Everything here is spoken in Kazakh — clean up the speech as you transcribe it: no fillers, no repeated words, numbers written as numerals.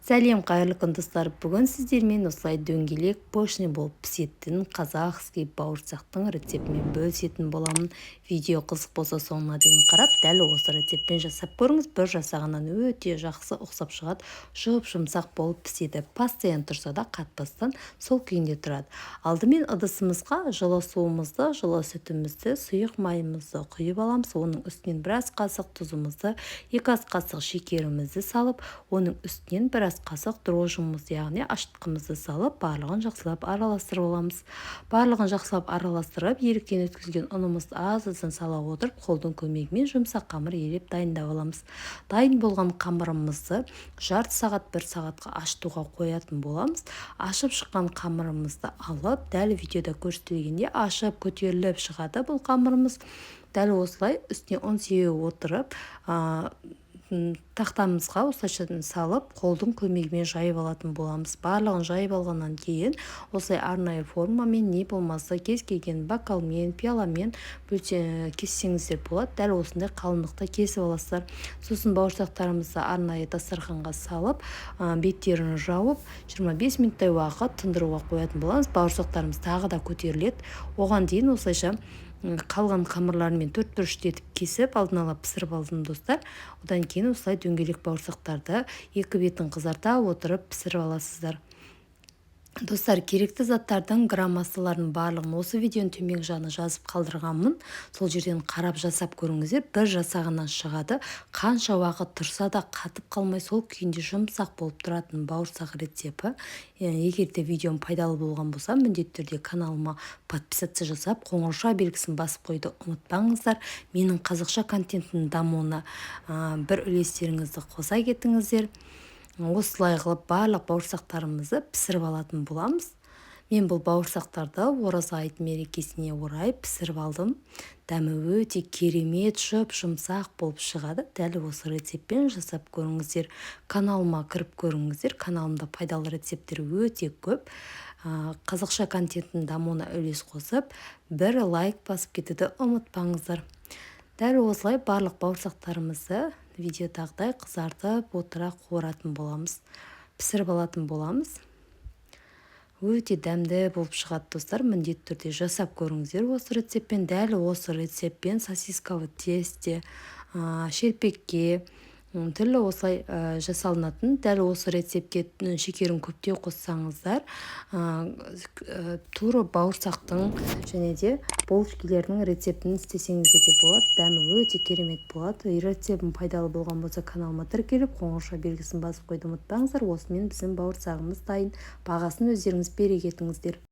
Сәлем қайырлы күн достар. Бүгін сіздермен осылай дөңгелек пышный болып пісетін казахский бауырсақтың рецептімен бөлісетін боламын. Видео қызық болса соңына дейін қарап, дәл осы рецептпен жасап көріңіз. Бір жасағаннан өте жақсы ұқсап шығады, жұмсақ болып піседі. Постоянно тұрса да қатпастан сол күйінде тұрады. Алдымен ыдысымызға жылы суымызды, жылы сүтімізді, сұйық майымызды құйып аламыз. Оның үстінен бір ас қасық тұзымызды, 2 ас қасық шекерімізді салып, оның үстінен бір ас қасық дрожжымыз, яғни ашытқымызды салып, барлығын жақсылап араластырып аламыз. Барлығын жақсылап араластырып, еріктен өткізген ұнымызды аз-аздан сала отырып, қолдың көмегімен жұмсақ қамыр елеп дайындап аламыз. Дайын болған қамырымызды жарты сағат, 1 сағатқа ашытуға қоятын боламыз. Ашып шыққан қамырымызды алып, дәл видеода көрсетілгенде ашып көтеріліп шығады бұл қамырымыз. Дәл осылай үстіне ұн сеуіп отырып, тақтамызға осылайша салып, қолдың көмегімен жайып алатын боламыз. Барлығын жайып алғаннан кейін, осылай арнайы формамен, не болмаса кез келген бокалмен, пиаламен кессеңіздер болады. Дәл осындай қалыңдықта кесіп аласыздар. Сосын бауырсақтарымызды арнайы дастарханға салып, беттерін жауып, 25 минуттай уақыт тындыруға қоятын боламыз. Бауырсақтарымыз тағы да көтеріледі. Оған дейін осылайша қалған қамырлармен 4 бөлшектетіп кесіп, алдын ала пісіріп алдым достар. Одан кейін осылай дөңгелек бауырсақтарды екі бетін қызарта отырып пісіріп аласыздар. Достар, керекті заттардың граммасыларын барлығын осы видеоның төменгі жағына жазып қалдырғанмын. Сол жерден қарап жасап көріңіздер. Бір жасағаннан шығады. Қанша уақыт тұрса да қатып қалмай, сол күйінде жұмсақ болып тұратын бауырсақ рецепті. Егер де видеом пайдалы болған болса, міндетті түрде каналыма подписаться жасап, қоңырауша белгісін басып қойды ұмытпаңыздар. Менің қазақша контенттің дамуына бір үлестеріңізді қоса кетіңіздер. Осылай қылып барлық бауырсақтарымызды пісіріп алатын боламыз. Мен бұл бауырсақтарды ораза айт мерекесіне орай пісіріп алдым. Дәмі өте керемет, жұмсақ болып шығады. Дәл осы рецептпен жасап көріңіздер. Каналыма кіріп көріңіздер. Каналымда пайдалы рецепттер өте көп. Қазақша контенттің дамуына үлес қосып, бір лайк басып кетуді ұмытпаңыздар. Дәл осылай барлық бауырсақтарымызды видеодағыдай қызартып отыра қуыратын боламыз. Пісіріп алатын боламыз. Өте дәмді болып шығады достар. Міндетті түрде жасап көріңіздер осы рецептпен. Дәл осы рецептпен сосисковый тесте, шелпекке, түрлі осылай жасалынатын. Дәл осы рецептке шекерін көптеу қоссаңыздар, тура бауырсақтың және де булочкилердің рецептін істесеңіздер де болады. Дәмі өте керемет болады. Рецептім пайдалы болған болса, каналыма тіркеліп, қоңырауша белгісін басып қойды ұмытпаңыздар. Осымен біздің бауырсағымыз дайын. Бағасын өздеріңіз бере кетіңіздер.